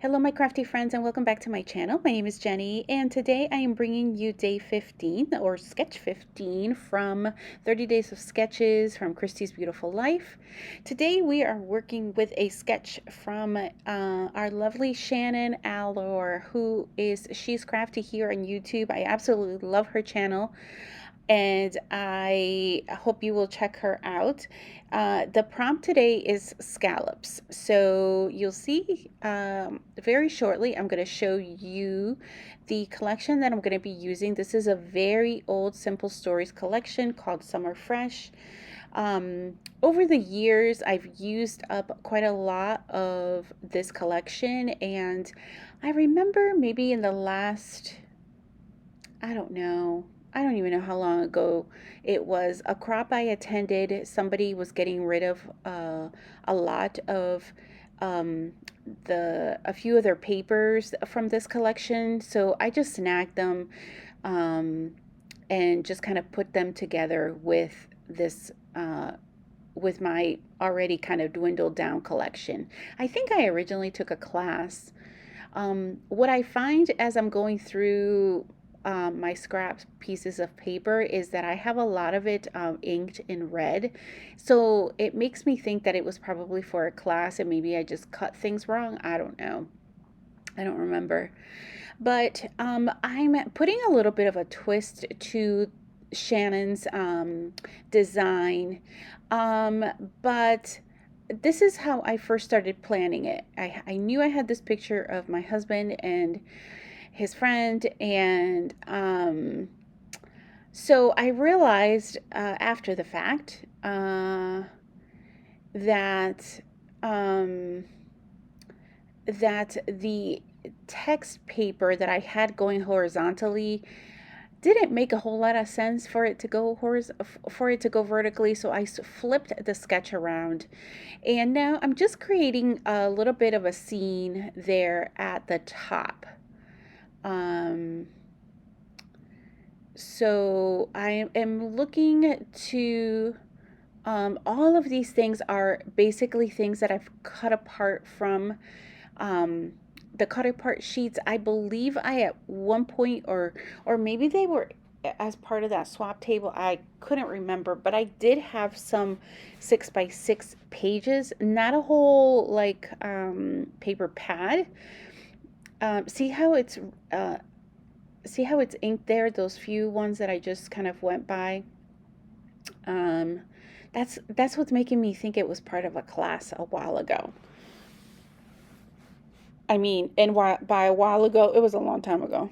Hello, my crafty friends, and welcome back to my channel. My name is Jenny, and today I am bringing you day 15 or sketch 15 from 30 Days of Sketches from Christy's Beautiful Life. Today we are working with a sketch from our lovely Shannon Allor, she's crafty here on YouTube. I absolutely love her channel, and I hope you will check her out. The prompt today is scallops. So you'll see very shortly, I'm going to show you the collection that I'm going to be using. This is a very old Simple Stories collection called Summer Fresh. Over the years, I've used up quite a lot of this collection, and I remember maybe in the last, I don't know. I don't even know how long ago it was. A crop I attended, somebody was getting rid of a lot of um, a few of their papers from this collection. So I just snagged them um, and just kind of put them together with this. With my already kind of dwindled down collection. I think I originally took a class. What I find as I'm going through my scrap pieces of paper is that I have a lot of it inked in red. So it makes me think that it was probably for a class and maybe I just cut things wrong. I don't know. I don't remember. But I'm putting a little bit of a twist to Shannon's design. Um, but this is how I first started planning it. I knew I had this picture of my husband and his friend, and so I realized after the fact that um, that the text paper that I had going horizontally didn't make a whole lot of sense for it to go vertically, so I flipped the sketch around, and now I'm just creating a little bit of a scene there at the top. um, so I am looking to all of these things are basically things that I've cut apart from um, the cut apart sheets. I believe I at one point, or maybe they were as part of that swap table. I couldn't remember, but I did have some 6x6 pages, not a whole like paper pad. Um, see how it's uh, see how it's inked there? Those few ones that I just kind of went by. Um, that's what's making me think it was part of a class a while ago. I mean, and by a while ago, it was a long time ago.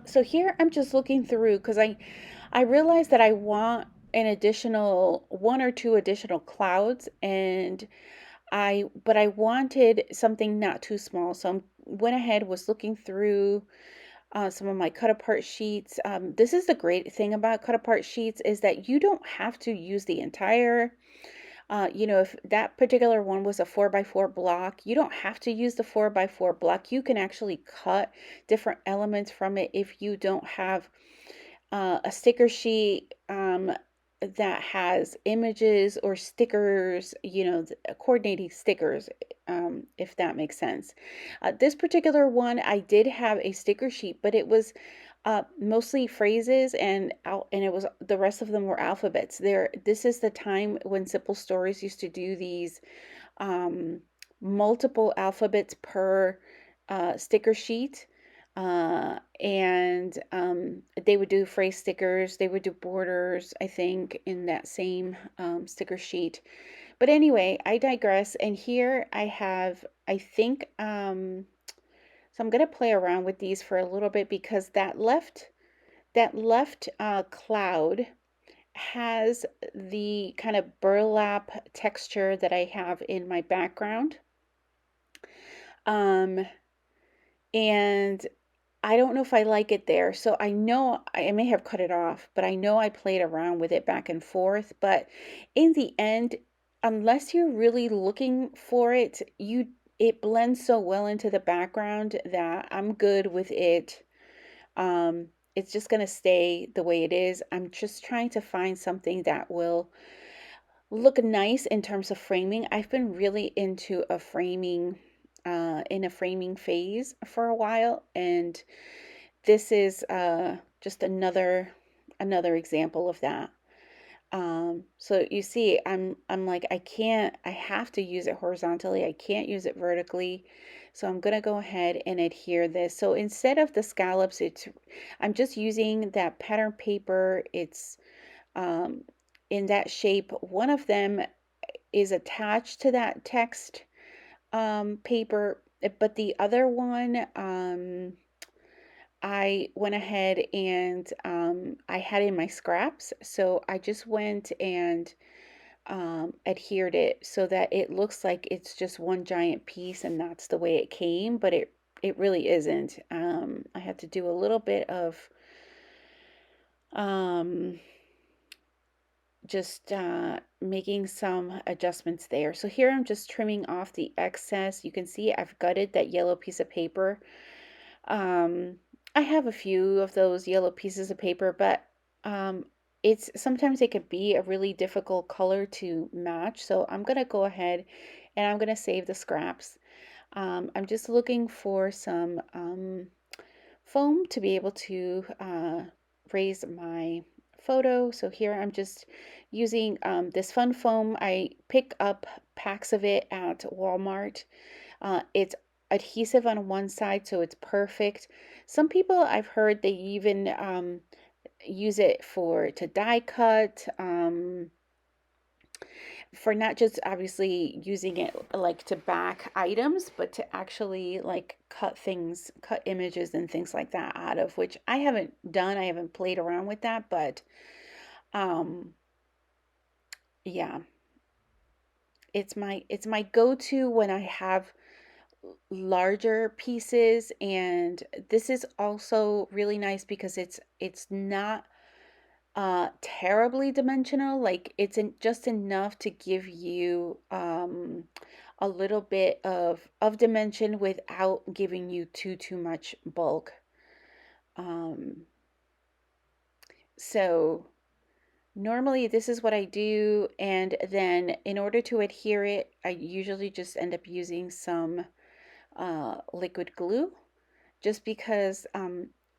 So here I'm just looking through because I realized that I want an additional one or two additional clouds, and but I wanted something not too small. So I went ahead, was looking through some of my cut apart sheets. This is the great thing about cut apart sheets is that you don't have to use the entire if that particular one was a 4x4 block, you don't have to use the 4x4 block. You can actually cut different elements from it if you don't have a sticker sheet that has images or stickers, coordinating stickers, if that makes sense. This particular one, I did have a sticker sheet, but it was mostly phrases, and it was the rest of them were alphabets. This is the time when Simple Stories used to do these um, multiple alphabets per sticker sheet. And they would do phrase stickers, they would do borders, I think, in that same sticker sheet. But anyway, I digress. And here I have, I think, so I'm going to play around with these for a little bit because that left cloud has the kind of burlap texture that I have in my background. Um, and I don't know if I like it there. So I know I may have cut it off, but I know I played around with it back and forth. But in the end, unless you're really looking for it, it blends so well into the background that I'm good with it. It's just going to stay the way it is. I'm just trying to find something that will look nice in terms of framing. I've been really into a framing in a framing phase for a while, and this is just another example of that. So you see, I'm like, I have to use it horizontally. I can't use it vertically. So I'm gonna go ahead and adhere this. So instead of the scallops, I'm just using that pattern paper. It's um, in that shape. One of them is attached to that text paper, but the other one, I went ahead and I had in my scraps, so I just went and adhered it so that it looks like it's just one giant piece, and that's the way it came, but it really isn't. I had to do a little bit of um, just making some adjustments there. So here I'm just trimming off the excess. You can see I've gutted that yellow piece of paper. Um, I have a few of those yellow pieces of paper, but um, it's sometimes it could be a really difficult color to match. So I'm gonna go ahead and I'm gonna save the scraps. I'm just looking for some foam to be able to raise my photo. So here I'm just using this fun foam. I pick up packs of it at Walmart. It's adhesive on one side, so it's perfect. Some people I've heard they even use it for to die cut, for not just obviously using it like to back items, but to actually like cut things, cut images and things like that out of, which I haven't done. I haven't played around with that, but um, yeah, it's my go-to when I have larger pieces, and this is also really nice because it's not terribly dimensional. Like it's just enough to give you a little bit of dimension without giving you too much bulk. um so normally this is what I do, and then in order to adhere it, I usually just end up using some liquid glue, just because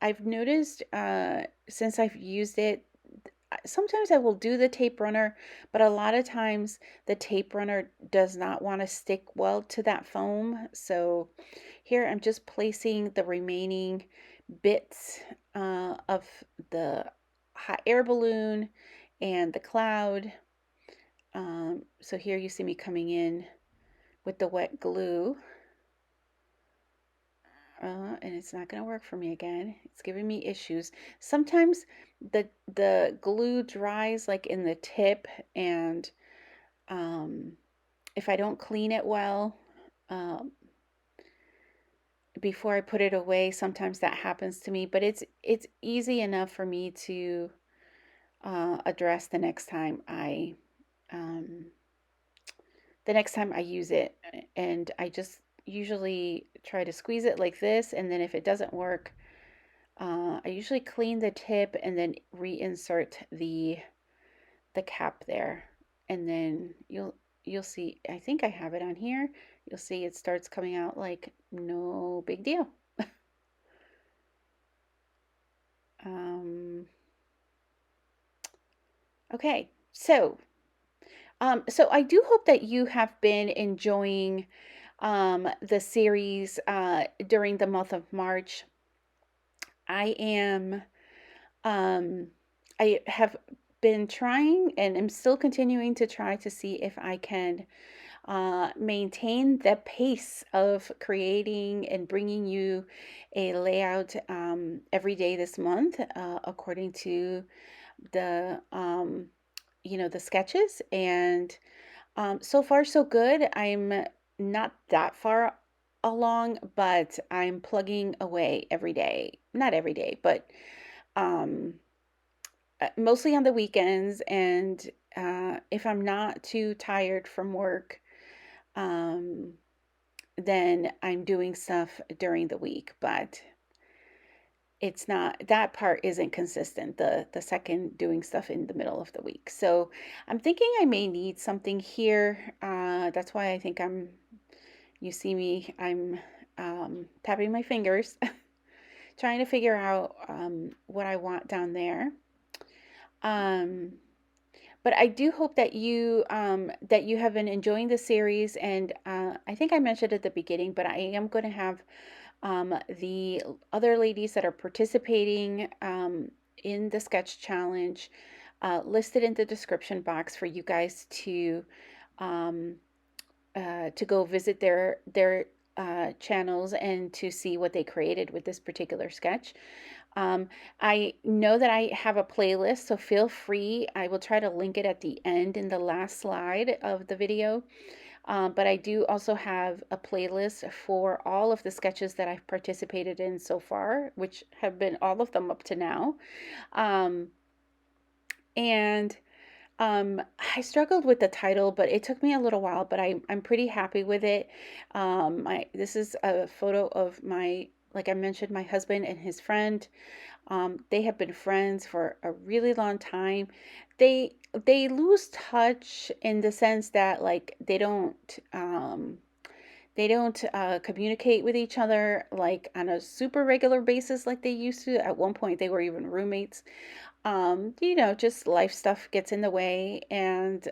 I've noticed since I've used it, sometimes I will do the tape runner, but a lot of times the tape runner does not want to stick well to that foam. So here I'm just placing the remaining bits of the hot air balloon and the cloud. So here you see me coming in with the wet glue. And it's not going to work for me again. It's giving me issues. Sometimes the glue dries like in the tip, and um, if I don't clean it well um, before I put it away, sometimes that happens to me. But it's easy enough for me to address um, the next time I use it, and I just usually try to squeeze it like this, and then if it doesn't work, I usually clean the tip and then reinsert the cap there, and then you'll see. I think I have it on here. You'll see it starts coming out like no big deal. um, okay, so I do hope that you have been enjoying the series during the month of March. I am Um, I have been trying and am still continuing to try to see if I can maintain the pace of creating and bringing you a layout every day this month, according to the the sketches. And so far so good. I'm not that far along, but I'm plugging away every day. Not every day, but um mostly on the weekends, and if I'm not too tired from work, um, then I'm doing stuff during the week, but it's not, that part isn't consistent, the second doing stuff in the middle of the week. So I'm thinking I may need something here. That's why I think I'm You see me, I'm tapping my fingers, trying to figure out what I want down there. Um, but I do hope that you have been enjoying the series, and I think I mentioned at the beginning, but I am going to have the other ladies that are participating in the sketch challenge listed in the description box for you guys um, to go visit their channels and to see what they created with this particular sketch. I know that I have a playlist, so feel free. I will try to link it at the end in the last slide of the video. But I do also have a playlist for all of the sketches that I've participated in so far, which have been all of them up to now. Um, and I struggled with the title, but it took me a little while, but I'm pretty happy with it. This is a photo of my, like I mentioned, my husband and his friend. They have been friends for a really long time. They lose touch in the sense that like they don't communicate with each other like on a super regular basis like they used to. At one point, they were even roommates. Just life stuff gets in the way, and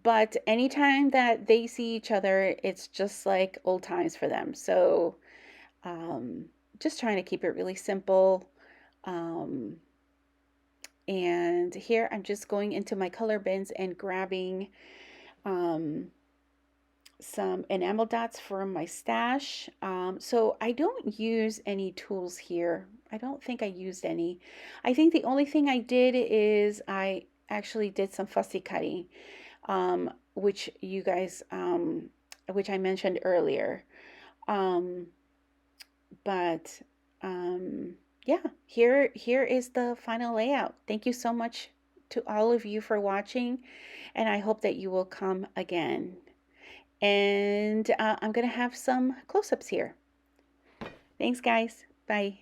but anytime that they see each other, it's just like old times for them. So um, just trying to keep it really simple. Um, and here I'm just going into my color bins and grabbing um, some enamel dots from my stash. So I don't use any tools here. I don't think I used any. I think the only thing I did is I actually did some fussy cutting, which you guys, which I mentioned earlier. Um, but yeah, here is the final layout. Thank you so much to all of you for watching, and I hope that you will come again. And I'm going to have some close-ups here. Thanks, guys. Bye.